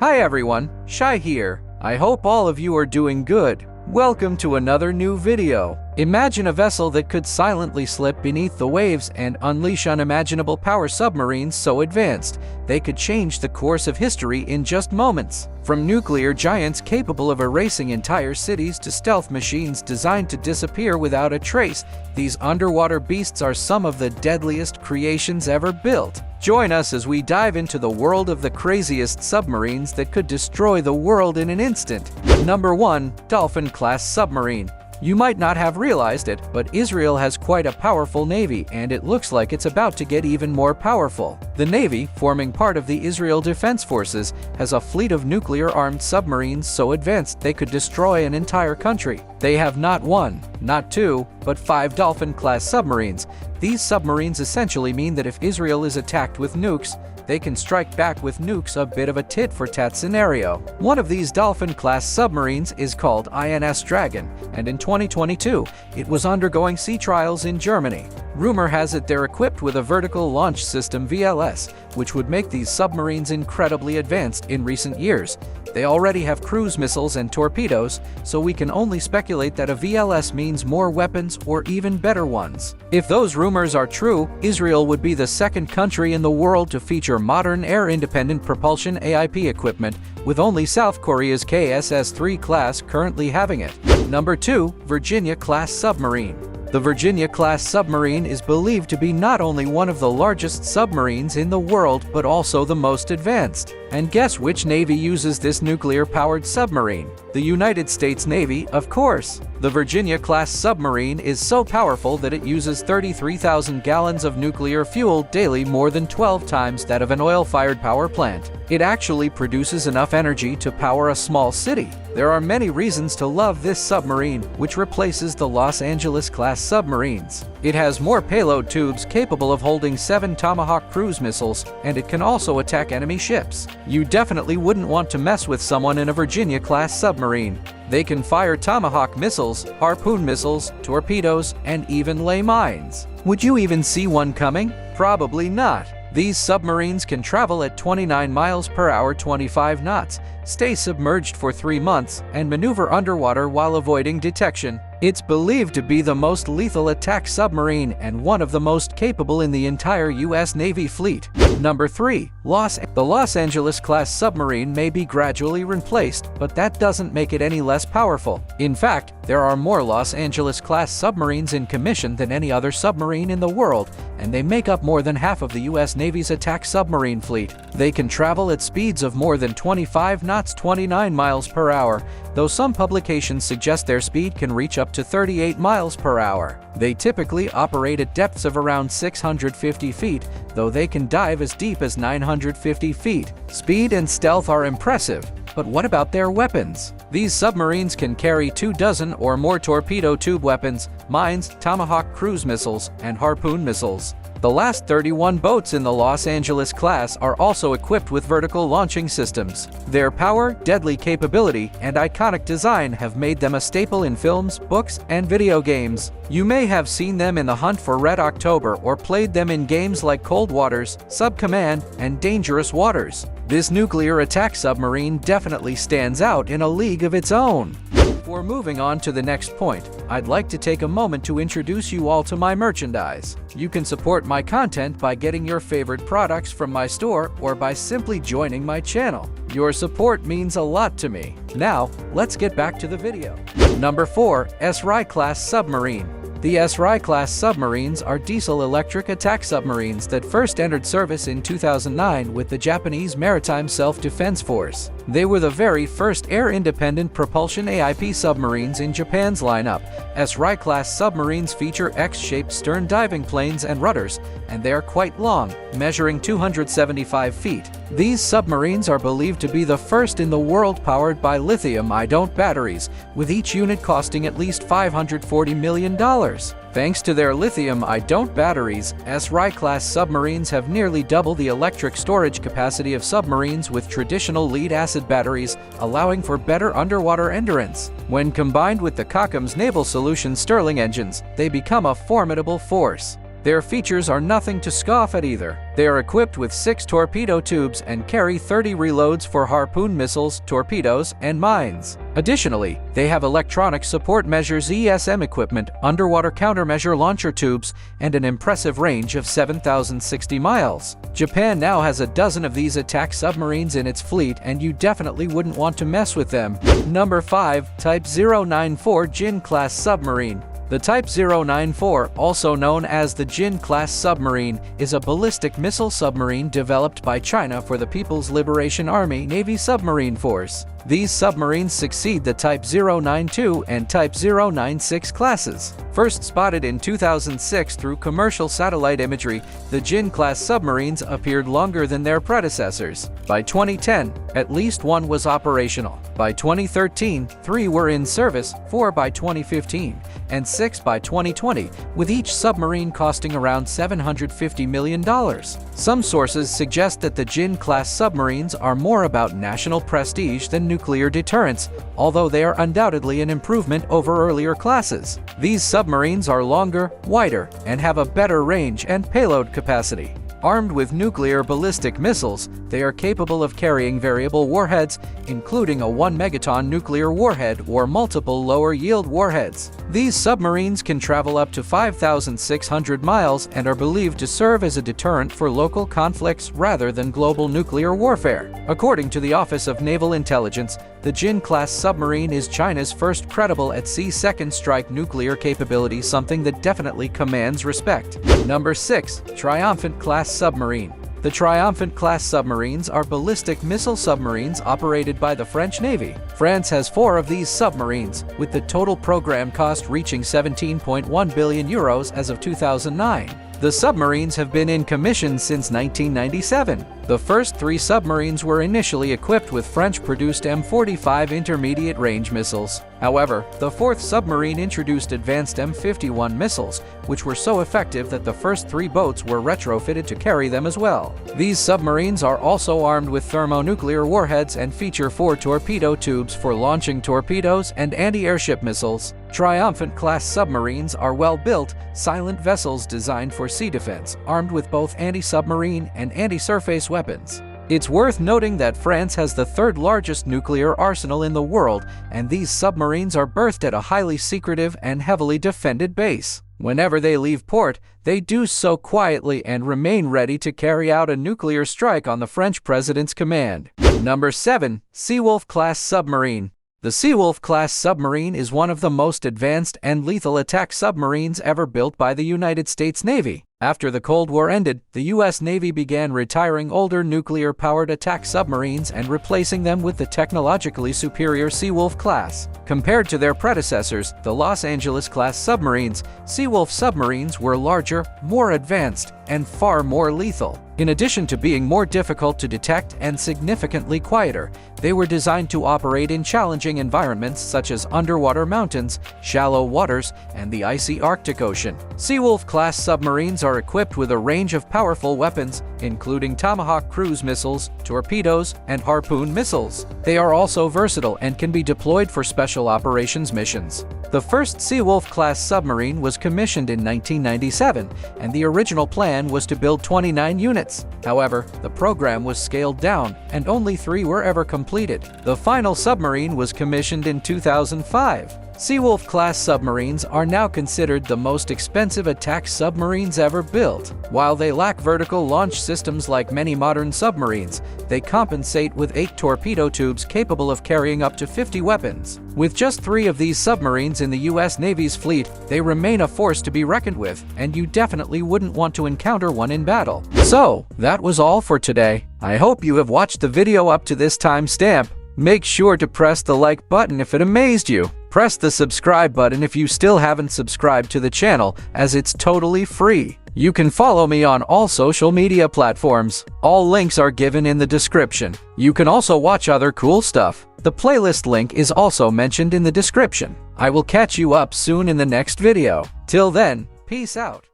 Hi everyone, Shai here. I hope all of you are doing good. Welcome to another new video. Imagine a vessel that could silently slip beneath the waves and unleash unimaginable power. Submarines so advanced, they could change the course of history in just moments. From nuclear giants capable of erasing entire cities to stealth machines designed to disappear without a trace, these underwater beasts are some of the deadliest creations ever built. Join us as we dive into the world of the craziest submarines that could destroy the world in an instant. Number 1. Dolphin-Class Submarine. You might not have realized it, but Israel has quite a powerful navy, and it looks like it's about to get even more powerful. The Navy, forming part of the Israel Defense Forces, has a fleet of nuclear-armed submarines so advanced they could destroy an entire country. They have not one, not two, but 5 Dolphin-Class submarines. These submarines essentially mean that if Israel is attacked with nukes, they can strike back with nukes, a bit of a tit-for-tat scenario. One of these Dolphin-Class submarines is called INS Dragon, and in 2022, it was undergoing sea trials in Germany. Rumor has it they're equipped with a vertical launch system VLS, which would make these submarines incredibly advanced in recent years. They already have cruise missiles and torpedoes, so we can only speculate that a VLS means more weapons or even better ones. If those rumors are true, Israel would be the second country in the world to feature modern air-independent propulsion AIP equipment, with only South Korea's KSS-3 class currently having it. Number 2. Virginia-Class Submarine. The Virginia-Class Submarine is believed to be not only one of the largest submarines in the world, but also the most advanced. And guess which Navy uses this nuclear-powered submarine? The United States Navy, of course. The Virginia-Class Submarine is so powerful that it uses 33,000 gallons of nuclear fuel daily, more than 12 times that of an oil-fired power plant. It actually produces enough energy to power a small city. There are many reasons to love this submarine, which replaces the Los Angeles-Class Submarines. It has more payload tubes capable of holding 7 Tomahawk cruise missiles, and it can also attack enemy ships. You definitely wouldn't want to mess with someone in a Virginia-Class submarine. They can fire Tomahawk missiles, harpoon missiles, torpedoes, and even lay mines. Would you even see one coming? Probably not. These submarines can travel at 29 miles per hour, 25 knots, stay submerged for 3 months, and maneuver underwater while avoiding detection. It's believed to be the most lethal attack submarine and one of the most capable in the entire U.S. Navy fleet. Number 3. The Los Angeles-Class Submarine may be gradually replaced, but that doesn't make it any less powerful. In fact, there are more Los Angeles-Class submarines in commission than any other submarine in the world, and they make up more than half of the U.S. Navy's attack submarine fleet. They can travel at speeds of more than 25 knots, 29 miles per hour, though some publications suggest their speed can reach up to 38 miles per hour. They typically operate at depths of around 650 feet, though they can dive as deep as 950 feet. Speed and stealth are impressive, but what about their weapons? These submarines can carry 24 or more torpedo tube weapons, mines, Tomahawk cruise missiles, and harpoon missiles. The last 31 boats in the Los Angeles class are also equipped with vertical launching systems. Their power, deadly capability, and iconic design have made them a staple in films, books, and video games. You may have seen them in The Hunt for Red October or played them in games like Cold Waters, Subcommand, and Dangerous Waters. This nuclear attack submarine definitely stands out in a league of its own. Before moving on to the next point, I'd like to take a moment to introduce you all to my merchandise. You can support my content by getting your favorite products from my store or by simply joining my channel. Your support means a lot to me. Now, let's get back to the video. Number 4. Sōryū-Class Submarine. The Sōryū-Class submarines are diesel-electric attack submarines that first entered service in 2009 with the Japanese Maritime Self-Defense Force. They were the very first air-independent propulsion AIP submarines in Japan's lineup. Sōryū-Class submarines feature X-shaped stern diving planes and rudders, and they are quite long, measuring 275 feet. These submarines are believed to be the first in the world powered by lithium-ion batteries, with each unit costing at least $540 million. Thanks to their lithium-ion batteries, Sōryū-Class submarines have nearly double the electric storage capacity of submarines with traditional lead-acid batteries, allowing for better underwater endurance. When combined with the Kockum's Naval Solutions Stirling engines, they become a formidable force. Their features are nothing to scoff at either. They are equipped with 6 torpedo tubes and carry 30 reloads for harpoon missiles, torpedoes, and mines. Additionally, they have electronic support measures ESM equipment, underwater countermeasure launcher tubes, and an impressive range of 7,060 miles. Japan now has a dozen of these attack submarines in its fleet, and you definitely wouldn't want to mess with them. Number 5. Type 094 Jin-Class Submarine. The Type 094, also known as the Jin-Class Submarine, is a ballistic missile submarine developed by China for the People's Liberation Army Navy Submarine Force. These submarines succeed the Type 092 and Type 096 classes. First spotted in 2006 through commercial satellite imagery, the Jin-Class submarines appeared longer than their predecessors. By 2010, at least one was operational. By 2013, 3 were in service, 4 by 2015, and 6 by 2020, with each submarine costing around $750 million. Some sources suggest that the Jin-Class submarines are more about national prestige than nuclear deterrence, although they are undoubtedly an improvement over earlier classes. These submarines are longer, wider, and have a better range and payload capacity. Armed with nuclear ballistic missiles, they are capable of carrying variable warheads, including a 1 megaton nuclear warhead or multiple lower-yield warheads. These submarines can travel up to 5,600 miles and are believed to serve as a deterrent for local conflicts rather than global nuclear warfare. According to the Office of Naval Intelligence, the Jin-Class submarine is China's first credible at-sea second-strike nuclear capability, something that definitely commands respect. Number 6. Triomphant-Class Submarine. The Triomphant-Class submarines are ballistic missile submarines operated by the French Navy. France has 4 of these submarines, with the total program cost reaching €17.1 billion as of 2009. The submarines have been in commission since 1997. The first 3 submarines were initially equipped with French-produced M45 intermediate-range missiles. However, the 4th submarine introduced advanced M51 missiles, which were so effective that the first 3 boats were retrofitted to carry them as well. These submarines are also armed with thermonuclear warheads and feature 4 torpedo tubes for launching torpedoes and anti-airship missiles. Triomphant-class submarines are well-built, silent vessels designed for sea defense, armed with both anti-submarine and anti-surface weapons. It's worth noting that France has the 3rd largest nuclear arsenal in the world, and these submarines are berthed at a highly secretive and heavily defended base. Whenever they leave port, they do so quietly and remain ready to carry out a nuclear strike on the French president's command. Number 7. Seawolf-Class Submarine. The Seawolf-Class Submarine is one of the most advanced and lethal attack submarines ever built by the United States Navy. After the Cold War ended, the U.S. Navy began retiring older nuclear-powered attack submarines and replacing them with the technologically superior Seawolf-Class. Compared to their predecessors, the Los Angeles-Class Submarines, Seawolf submarines were larger, more advanced, and far more lethal. In addition to being more difficult to detect and significantly quieter, they were designed to operate in challenging environments such as underwater mountains, shallow waters, and the icy Arctic Ocean. Seawolf-class submarines are equipped with a range of powerful weapons, including Tomahawk cruise missiles, torpedoes, and harpoon missiles. They are also versatile and can be deployed for special operations missions. The first Seawolf-class submarine was commissioned in 1997, and the original plan was to build 29 units. However, the program was scaled down, and only 3 were ever completed. The final submarine was commissioned in 2005. Seawolf-class submarines are now considered the most expensive attack submarines ever built. While they lack vertical launch systems like many modern submarines, they compensate with 8 torpedo tubes capable of carrying up to 50 weapons. With just 3 of these submarines in the U.S. Navy's fleet, they remain a force to be reckoned with, and you definitely wouldn't want to encounter one in battle. So, that was all for today. I hope you have watched the video up to this timestamp. Make sure to press the like button if it amazed you. Press the subscribe button if you still haven't subscribed to the channel, as it's totally free. You can follow me on all social media platforms. All links are given in the description. You can also watch other cool stuff. The playlist link is also mentioned in the description. I will catch you up soon in the next video. Till then, peace out.